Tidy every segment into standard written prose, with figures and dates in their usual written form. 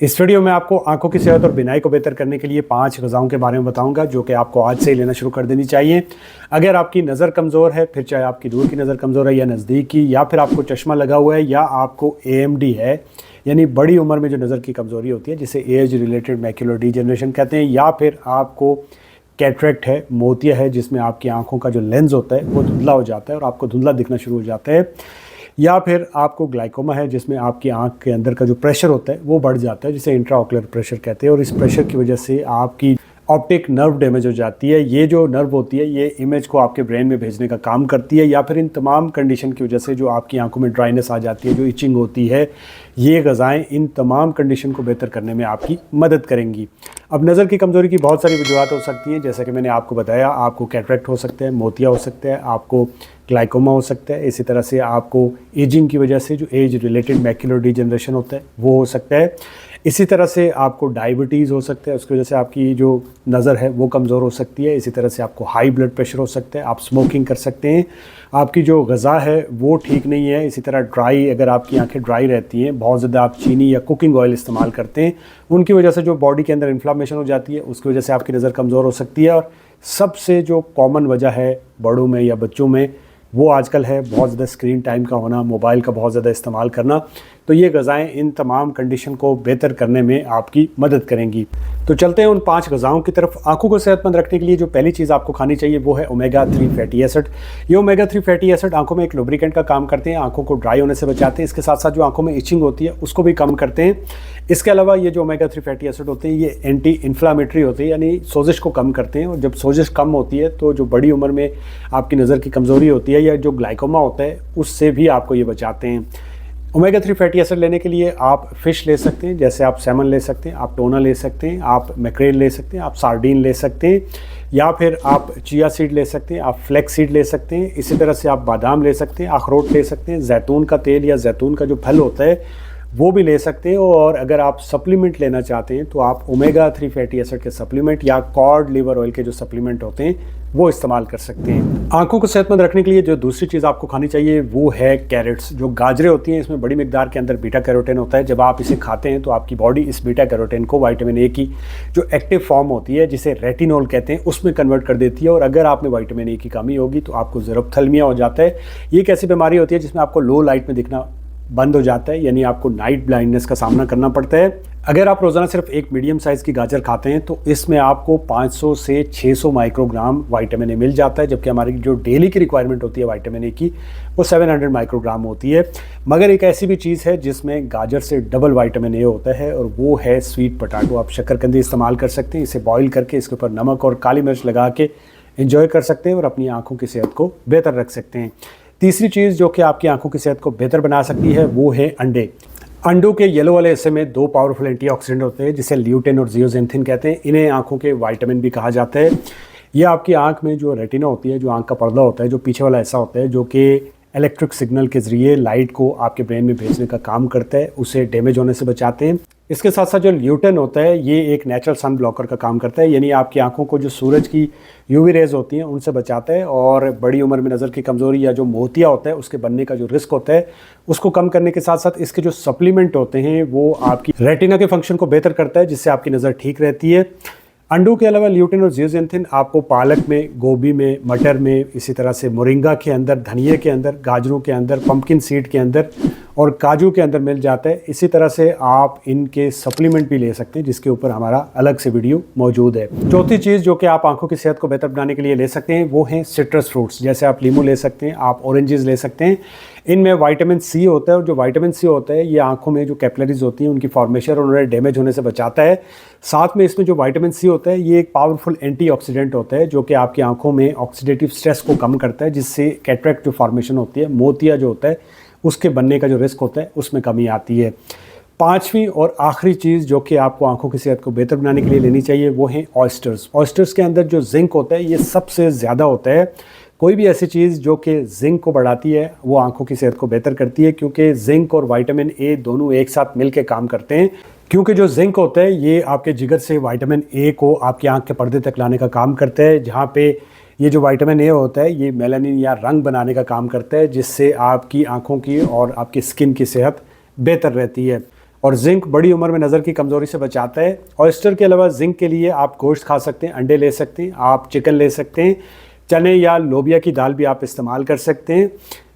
इस वीडियो में आपको आंखों की सेहत और बीनाई को बेहतर करने के लिए 5 ग़िज़ाओं के बारे में बताऊंगा जो कि आपको आज से ही लेना शुरू कर देनी चाहिए। अगर आपकी नज़र कमज़ोर है, फिर चाहे आपकी दूर की नज़र कमज़ोर है या नज़दीक की, या फिर आपको चश्मा लगा हुआ है या आपको AMD है, यानी बड़ी उम्र में जो नज़र की कमज़ोरी होती है जिसे एज रिलेटेड मैक्युलर डीजनरेशन कहते हैं, या फिर आपको कैटरेक्ट है, मोतिया है, जिसमें आपकी आंखों का जो लेंस होता है वो धुंधला हो जाता है और आपको धुंधला दिखना शुरू हो जाता है, या फिर आपको ग्लाइकोमा है जिसमें आपकी आंख के अंदर का जो प्रेशर होता है वो बढ़ जाता है जिसे इंट्राऑक्यूलर प्रेशर कहते हैं, और इस प्रेशर की वजह से आपकी ऑप्टिक नर्व डैमेज हो जाती है। ये जो नर्व होती है ये इमेज को आपके ब्रेन में भेजने का काम करती है, या फिर इन तमाम कंडीशन की वजह से जो आपकी आंखों में ड्राइनेस आ जाती है, जो इचिंग होती है, ये ग़िज़ाएँ इन तमाम कंडीशन को बेहतर करने में आपकी मदद करेंगी। अब नज़र की कमज़ोरी की बहुत सारी वजूहत हो सकती हैं, जैसा कि मैंने आपको बताया। आपको कैटरेक्ट हो सकता है, मोतिया हो सकता है, आपको ग्लाइकोमा हो सकता है, इसी तरह से आपको एजिंग की वजह से जो एज रिलेटेड मैक्युलर डीजनरेशन होता है वो हो सकता है, इसी तरह से आपको डायबिटीज़ हो सकता है, उसकी वजह से आपकी जो नज़र है वो कमज़ोर हो सकती है, इसी तरह से आपको हाई ब्लड प्रेशर हो सकता है, आप स्मोकिंग कर सकते हैं, आपकी जो ग़िज़ा है वो ठीक नहीं है, इसी तरह ड्राई, अगर आपकी आंखें ड्राई रहती हैं, बहुत ज़्यादा आप चीनी या कुकिंग ऑयल इस्तेमाल करते हैं, उनकी वजह से जो बॉडी के अंदर इन्फ्लामेशन हो जाती है उसकी वजह से आपकी नज़र कमज़ोर हो सकती है। और सबसे जो कॉमन वजह है बड़ों में या बच्चों में वो आजकल है बहुत ज़्यादा स्क्रीन टाइम का होना, मोबाइल का बहुत ज़्यादा इस्तेमाल करना। तो ये ग़िज़ाएँ इन तमाम कंडीशन को बेहतर करने में आपकी मदद करेंगी। तो चलते हैं उन 5 ग़िज़ाओं की तरफ। आंखों को सेहतमंद रखने के लिए जो पहली चीज़ आपको खानी चाहिए वो है ओमेगा 3 फैटी एसिड। ये ओमेगा 3 फैटी एसिड आंखों में एक लुब्रिकेंट का काम करते हैं, आंखों को ड्राई होने से बचाते हैं, इसके साथ साथ जो आंखों में इचिंग होती है उसको भी कम करते हैं। इसके अलावा ये जो ओमेगा 3 फैटी एसिड होते हैं ये एंटी इन्फ्लामेटरी होते हैं, यानी सोजिश को कम करते हैं, और जब सोजिश कम होती है तो जो बड़ी उम्र में आपकी नज़र की कमज़ोरी होती है या जो ग्लाइकोमा होता है उससे भी आपको ये बचाते हैं। ओमेगा 3 फैटी एसिड लेने के लिए आप फ़िश ले सकते हैं, जैसे आप सैमन ले सकते हैं, आप टोना ले सकते हैं, आप मैक्रेल ले सकते हैं, आप सार्डीन ले सकते हैं, या फिर आप चिया सीड ले सकते हैं, आप फ्लैक्स सीड ले सकते हैं, इसी तरह से आप बादाम ले सकते हैं, अखरोट ले सकते हैं, जैतून का तेल या जैतून का जो फल होता है वो भी ले सकते हैं। और अगर आप सप्लीमेंट लेना चाहते हैं तो आप ओमेगा 3 फैटी एसिड के सप्लीमेंट या कॉड लिवर ऑयल के जो सप्लीमेंट होते हैं वो इस्तेमाल कर सकते हैं। आंखों को सेहतमंद रखने के लिए जो दूसरी चीज़ आपको खानी चाहिए वो है कैरेट्स। जो गाजरें होती हैं इसमें बड़ी मिकदार के अंदर बीटा कैरोटीन होता है। जब आप इसे खाते हैं तो आपकी बॉडी इस बीटा कैरोटीन को विटामिन ए की जो एक्टिव फॉर्म होती है जिसे रेटिनॉल कहते हैं उसमें कन्वर्ट कर देती है, और अगर आप में विटामिन ए की कमी होगी तो आपको ज़ेरोप्थेल्मिया हो जाता है। ये एक ऐसी बीमारी होती है जिसमें आपको लो लाइट में दिखना बंद हो जाता है, यानी आपको नाइट ब्लाइंडनेस का सामना करना पड़ता है। अगर आप रोज़ाना सिर्फ एक मीडियम साइज़ की गाजर खाते हैं तो इसमें आपको 500 से 600 माइक्रोग्राम विटामिन ए मिल जाता है, जबकि हमारी जो डेली की रिक्वायरमेंट होती है विटामिन ए की वो 700 माइक्रोग्राम होती है। मगर एक ऐसी भी चीज़ है जिसमें गाजर से डबल विटामिन ए होता है, और वो है स्वीट पोटैटो। आप शक्करकंदी इस्तेमाल कर सकते हैं, इसे बॉयल करके इसके ऊपर नमक और काली मिर्च लगा के एंजॉय कर सकते हैं और अपनी आँखों की सेहत को बेहतर रख सकते हैं। तीसरी चीज़ जो कि आपकी आंखों की सेहत को बेहतर बना सकती है वो है अंडे। अंडों के येलो वाले हिस्से में 2 पावरफुल एंटीऑक्सीडेंट होते हैं जिसे ल्यूटेन और जियोजेंथिन कहते हैं। इन्हें आंखों के विटामिन भी कहा जाता है। ये आपकी आंख में जो रेटिना होती है, जो आंख का पर्दा होता है, जो पीछे वाला हिस्सा होता है, जो कि इलेक्ट्रिक सिग्नल के ज़रिए लाइट को आपके ब्रेन में भेजने का काम करता है, उसे डैमेज होने से बचाते हैं। इसके साथ साथ जो ल्यूटेन होता है ये एक नेचुरल सन ब्लॉकर का काम करता है, यानी आपकी आंखों को जो सूरज की यूवी रेज होती हैं उनसे बचाता है, और बड़ी उम्र में नज़र की कमज़ोरी या जो मोतिया होता है उसके बनने का जो रिस्क होता है उसको कम करने के साथ साथ इसके जो सप्लीमेंट होते हैं वो आपकी रेटिना के फंक्शन को बेहतर करता है, जिससे आपकी नज़र ठीक रहती है। अंडों के अलावा ल्यूटेन और जियोजेंथिन आपको पालक में, गोभी में, मटर में, इसी तरह से मोरिंगा के अंदर, धनिए के अंदर, गाजरों के अंदर, पंपकिन सीड के अंदर और काजू के अंदर मिल जाता है। इसी तरह से आप इनके सप्लीमेंट भी ले सकते हैं जिसके ऊपर हमारा अलग से वीडियो मौजूद है। चौथी चीज़ जो कि आप आंखों की सेहत को बेहतर बनाने के लिए ले सकते हैं वो हैं सिट्रस फ्रूट्स, जैसे आप लीमू ले सकते हैं, आप ऑरेंजेस ले सकते हैं। इनमें विटामिन सी होता है, और जो विटामिन सी होता है ये आंखों में जो कैपिलरीज होती हैं उनकी फॉर्मेशन और उन्हें डैमेज होने से बचाता है। साथ में इसमें जो विटामिन सी होता है ये एक पावरफुल एंटीऑक्सीडेंट होता है जो कि आपकी आंखों में ऑक्सीडेटिव स्ट्रेस को कम करता है, जिससे कैटरेक्ट जो फॉर्मेशन होती है, मोतिया जो होता है उसके बनने का जो रिस्क होता है उसमें कमी आती है। पांचवी और आखिरी चीज़ जो कि आपको आंखों की सेहत को बेहतर बनाने के लिए लेनी चाहिए वो है ऑयस्टर्स। ऑयस्टर्स के अंदर जो जिंक होता है ये सबसे ज़्यादा होता है। कोई भी ऐसी चीज़ जो कि जिंक को बढ़ाती है वो आंखों की सेहत को बेहतर करती है, क्योंकि जिंक और विटामिन ए दोनों एक साथ मिल के काम करते हैं। क्योंकि जो जिंक होता है ये आपके जिगर से विटामिन ए को आपकी आंख के पर्दे तक लाने का काम करता है, जहाँ पे ये जो विटामिन ए होता है ये मेलानिन या रंग बनाने का काम करता है, जिससे आपकी आंखों की और आपकी स्किन की सेहत बेहतर रहती है। और जिंक बड़ी उम्र में नज़र की कमज़ोरी से बचाता है। ऑयस्टर के अलावा जिंक के लिए आप गोश्त खा सकते हैं, अंडे ले सकते हैं, आप चिकन ले सकते हैं, चने या लोबिया की दाल भी आप इस्तेमाल कर सकते हैं।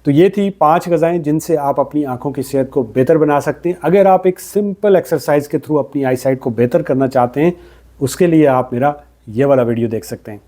तो ये थी 5 ग़िज़ाएँ जिनसे आप अपनी आँखों की सेहत को बेहतर बना सकते हैं। अगर आप एक सिंपल एक्सरसाइज के थ्रू अपनी आई साइट को बेहतर करना चाहते हैं, उसके लिए आप मेरा ये वाला वीडियो देख सकते हैं।